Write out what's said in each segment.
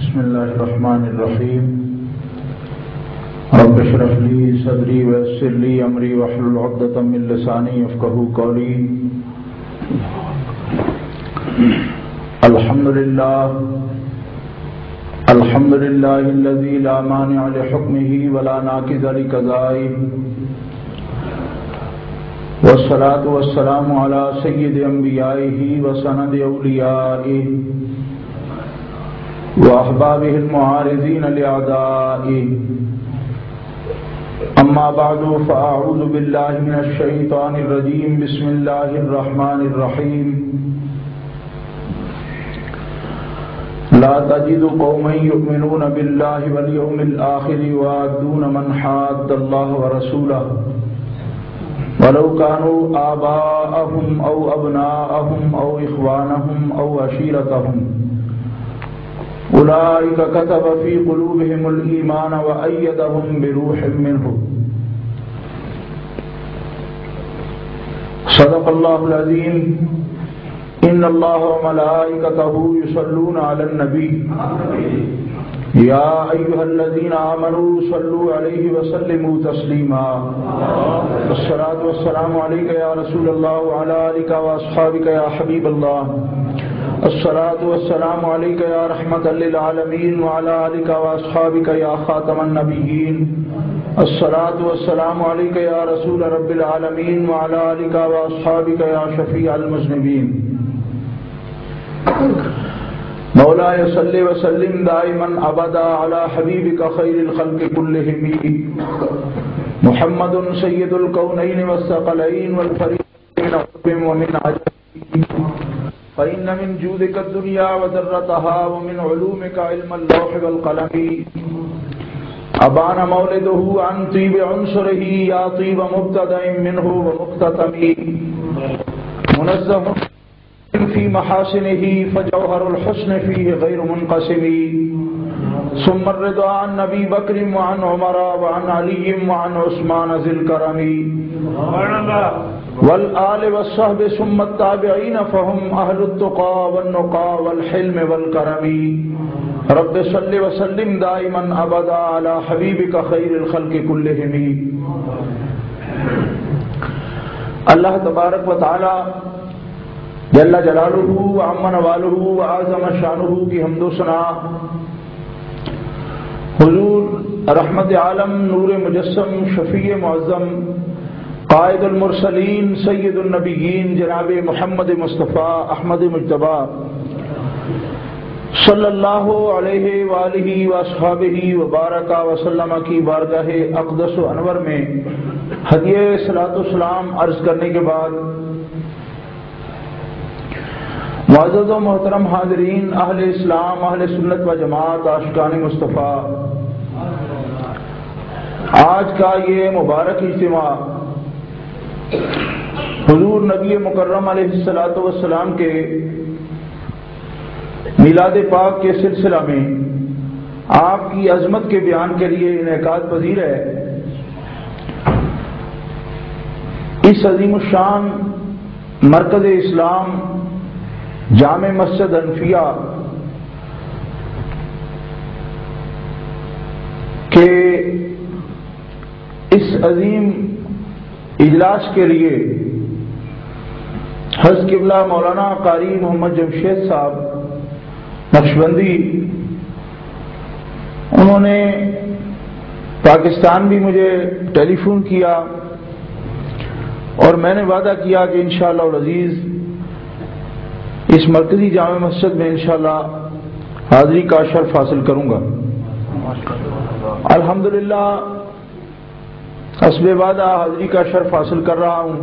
بسم الله الرحمن الرحيم. رب اشرح لي صدري ويسر لي امري واحلل عقدة من لساني يفقهوا قولي. الحمد لله الذي لا مانع لحكمه ولا ناقض لقضائه، والصلاة والسلام على سيد انبيائه وسند اوليائه واحبابه المعارضين لاعدائه. اما بعد فاعوذ بالله من الشيطان الرجيم. بسم الله الرحمن الرحيم. لا تجد قوما يؤمنون بالله واليوم الآخر يوادون من حاد الله ورسوله ولو كانوا آباءهم أو أبناءهم أو إخوانهم أو عشيرتهم أولئك كتب في قلوبهم الإيمان وأيدهم بروح منه. صدق الله العظيم. إن الله وملائكته يصلون على النبي يا أيها الذين آمنوا صلوا عليه وسلموا تسليما. الصلاة والسلام عليك يا رسول الله وعلى آلك وأصحابك يا حبيب الله. الصلاة والسلام عليك يا رحمة للعالمين وعلى آلك وأصحابك يا خاتم النبيين. الصلاة والسلام عليك يا رسول رب العالمين وعلى آلك وأصحابك يا شفيع المذنبين. مولاي صل وسلم دائما ابدا على حبيبك خير الخلق كلهم محمد سيد الكونين والثقلين والفريقين من عرب ومن عجم، فإن من جودك الدنيا وذرتها ومن علومك علم اللوح والقلم. أبان مولده عن طيب عنصره يا طيب مبتدأ منه ومختتم، منزه في محاسنه فجوهر الحسن فيه غير منقسم. ثم الرضا عن نبي بكر وعن عمر وعن علي وعن عثمان ذي الكرم والآل والصحب ثم التابعين فهم أهل التقى والنقى والحلم والكرم. رب صل وسلم دائما أبدا على حبيبك خير الخلق كلهم. اللہ تبارک و تعالی جل جلالہ وعم نوالہ وعظم شانہ کی حمد و ثنا حضور رحمت عالم نور مجسم شفیع معظم قائد المرسلین سید النبیین جناب محمد مصطفیٰ احمد مجتبیٰ صلی اللہ علیہ وآلہ واصحابہ وبارک وسلم کی بارگاہ اقدس و انور میں ہدیہ صلاۃ و سلام عرض کرنے کے بعد، معزز و محترم حاضرین، اہل اسلام، اہل سنت و جماعت، عاشقان مصطفیٰ، آج کا یہ مبارک اجتماع حضور نبی مکرم علیہ الصلاۃ والسلام کے میلاد پاک کے سلسلہ میں آپ کی عظمت کے بیان کے لیے انعقاد پذیر ہے۔ اس عظیم الشان مرکز اسلام جامع مسجد حنفیہ کے اس عظیم اجلاس کے لیے حضرت قبلہ مولانا قاری محمد جمشید صاحب نقشبندی، انہوں نے پاکستان بھی مجھے ٹیلی فون کیا اور میں نے وعدہ کیا کہ انشاءاللہ العزیز اس مرکزی جامع مسجد میں انشاءاللہ حاضری کا شرف حاصل کروں گا۔ الحمدللہ حسب وعدہ حاضری کا شرف حاصل کر رہا ہوں۔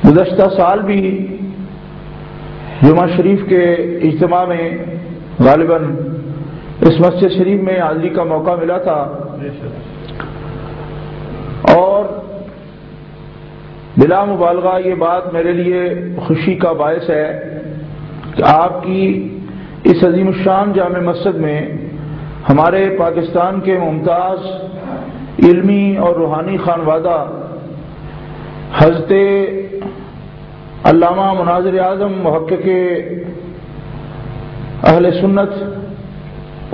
گزشتہ سال بھی جمعہ شریف کے اجتماع میں غالباً اس مسجد شریف میں حاضری کا موقع ملا تھا، اور بلا مبالغہ یہ بات میرے لیے خوشی کا باعث ہے کہ آپ کی اس عظیم الشان جامع مسجد میں ہمارے پاکستان کے ممتاز علمی اور روحانی خانوادہ حضرت علامہ مناظر اعظم محقق اہل سنت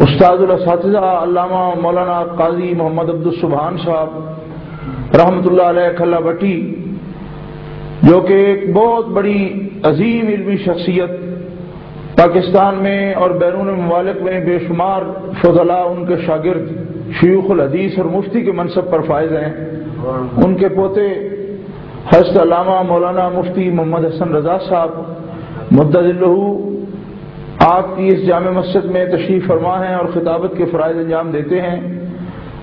استاد الاساتذہ علامہ مولانا قاضی محمد عبدالسبحان صاحب رحمۃ اللہ علیہ کھلا بٹی، جو کہ ایک بہت بڑی عظیم علمی شخصیت، پاکستان میں اور بیرون ممالک میں بے شمار فضلاء ان کے شاگرد شیوخ الحدیث اور مفتی کے منصب پر فائز ہیں، ان کے پوتے حضرت علامہ مولانا مفتی محمد حسن رضا صاحب مدظلہ آپ کی اس جامع مسجد میں تشریف فرما ہیں اور خطابت کے فرائض انجام دیتے ہیں،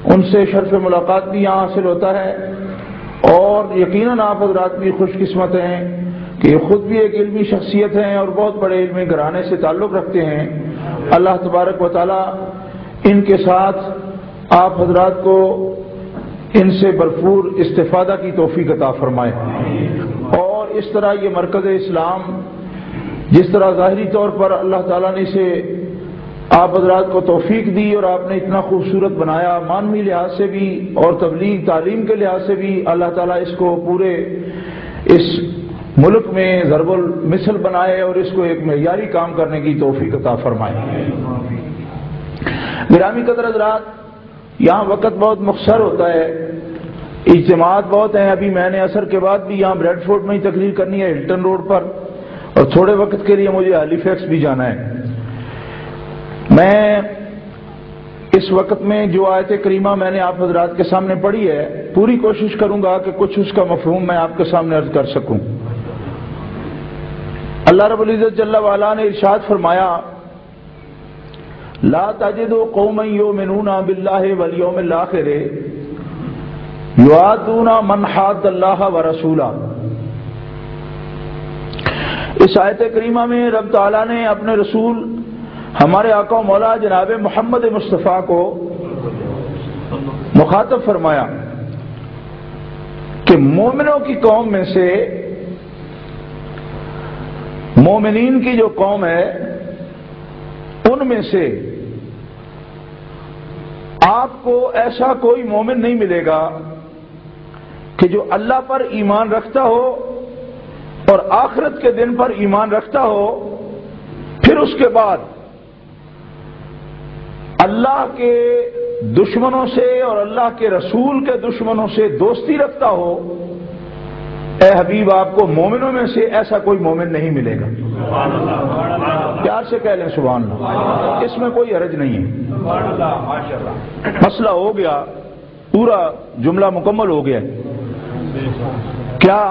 ان سے شرف ملاقات بھی یہاں حاصل ہوتا ہے، اور یقیناً آپ حضرات بھی خوش قسمت ہیں کہ یہ خود بھی ایک علمی شخصیت ہیں اور بہت بڑے علمی گھرانے سے تعلق رکھتے ہیں۔ اللہ تبارک و تعالی ان کے ساتھ آپ حضرات کو ان سے بھرپور استفادہ کی توفیق عطا فرمائے، اور اس طرح یہ مرکز اسلام جس طرح ظاہری طور پر اللہ تعالیٰ نے اسے آپ حضرات کو توفیق دی اور آپ نے اتنا خوبصورت بنایا، معنوی لحاظ سے بھی اور تبلیغ تعلیم کے لحاظ سے بھی اللہ تعالیٰ اس کو پورے اس ملک میں ضرب المثل بنائے اور اس کو ایک معیاری کام کرنے کی توفیق عطا فرمائے۔ گرامی قدر حضرات، یہاں وقت بہت مختصر ہوتا ہے، اجتماعات بہت ہیں، ابھی میں نے عصر کے بعد بھی یہاں بریڈ فورٹ میں ہی تقریر کرنی ہے ہلٹن روڈ پر، اور تھوڑے وقت کے لیے مجھے ہیلی فیکس بھی جانا ہے۔ میں اس وقت میں جو آیت کریمہ میں نے آپ حضرات کے سامنے پڑھی ہے، پوری کوشش کروں گا کہ کچھ اس کا مفہوم میں آپ کے سامنے عرض کر سکوں۔ اللہ رب العزت جل وعلا نے ارشاد فرمایا، لا تجد قوما یؤمنون باللہ والیوم الآخر یوادون من حاد اللہ ورسولہ۔ اس آیت کریمہ میں رب تعالیٰ نے اپنے رسول ہمارے آقا و مولا جناب محمد مصطفیٰ کو مخاطب فرمایا کہ مومنوں کی قوم میں سے، مومنین کی جو قوم ہے ان میں سے آپ کو ایسا کوئی مومن نہیں ملے گا کہ جو اللہ پر ایمان رکھتا ہو اور آخرت کے دن پر ایمان رکھتا ہو، پھر اس کے بعد اللہ کے دشمنوں سے اور اللہ کے رسول کے دشمنوں سے دوستی رکھتا ہو۔ اے حبیب، آپ کو مومنوں میں سے ایسا کوئی مومن نہیں ملے گا۔ پیار سے کہہ لیں سبحان اللہ، اس میں کوئی حرج نہیں ہے۔ مسئلہ ہو گیا، پورا جملہ مکمل ہو گیا۔ کیا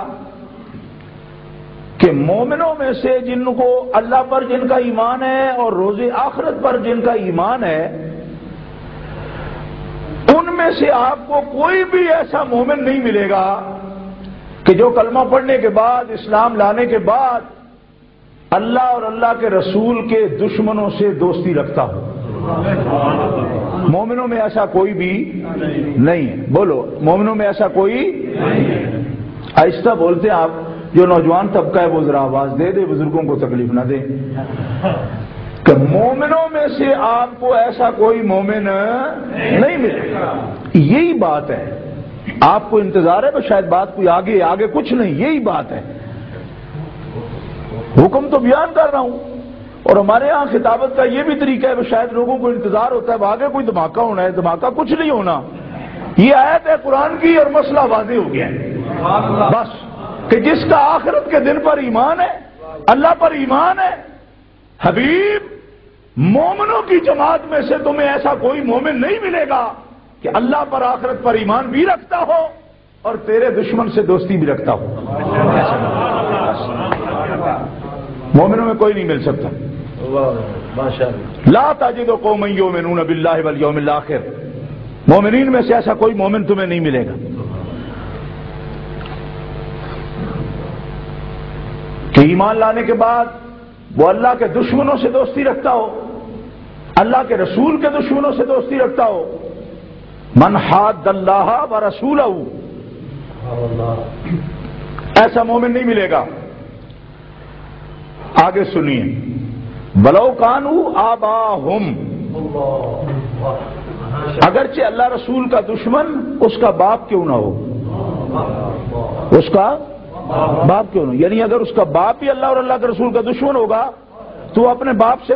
کہ مومنوں میں سے جن کو اللہ پر جن کا ایمان ہے اور روز آخرت پر جن کا ایمان ہے، ان میں سے آپ کو کوئی بھی ایسا مومن نہیں ملے گا کہ جو کلمہ پڑھنے کے بعد، اسلام لانے کے بعد اللہ اور اللہ کے رسول کے دشمنوں سے دوستی رکھتا ہو۔ مومنوں میں ایسا کوئی بھی نہیں ہے۔ بولو، مومنوں میں ایسا کوئی نہیں ہے۔ آہستہ بولتے ہیں آپ، جو نوجوان طبقہ ہے وہ ذرا آواز دے دے، بزرگوں کو تکلیف نہ دے، کہ مومنوں میں سے آپ کو ایسا کوئی مومن نہیں ملے گا۔ یہی بات ہے، آپ کو انتظار ہے تو شاید بات کوئی آگے کچھ نہیں، یہی بات ہے۔ حکم تو بیان کر رہا ہوں، اور ہمارے ہاں خطابت کا یہ بھی طریقہ ہے، شاید لوگوں کو انتظار ہوتا ہے آگے کوئی دھماکہ ہونا ہے، دھماکہ کچھ نہیں ہونا۔ یہ آیت ہے قرآن کی اور مسئلہ واضح ہو گیا ہے بس، کہ جس کا آخرت کے دن پر ایمان ہے، اللہ پر ایمان ہے، حبیب مومنوں کی جماعت میں سے تمہیں ایسا کوئی مومن نہیں ملے گا کہ اللہ پر آخرت پر ایمان بھی رکھتا ہو اور تیرے دشمن سے دوستی بھی رکھتا ہو۔ مومنوں میں کوئی نہیں مل سکتا۔ لا تجد قوما یؤمنون باللہ والیوم الآخر، مومنین میں سے ایسا کوئی مومن تمہیں نہیں ملے گا کہ ایمان لانے کے بعد وہ اللہ کے دشمنوں سے دوستی رکھتا ہو، اللہ کے رسول کے دشمنوں سے دوستی رکھتا ہو۔ من حاد اللہ ورسولہ، ایسا مومن نہیں ملے گا۔ آگے سنیے، ولو کانوا آباہم، اگرچہ اللہ رسول کا دشمن اس کا باپ کیوں نہ ہو، اس کا باپ کیوں نہ ہو، یعنی اگر اس کا باپ بھی اللہ اور اللہ کے رسول کا دشمن ہوگا تو اپنے باپ سے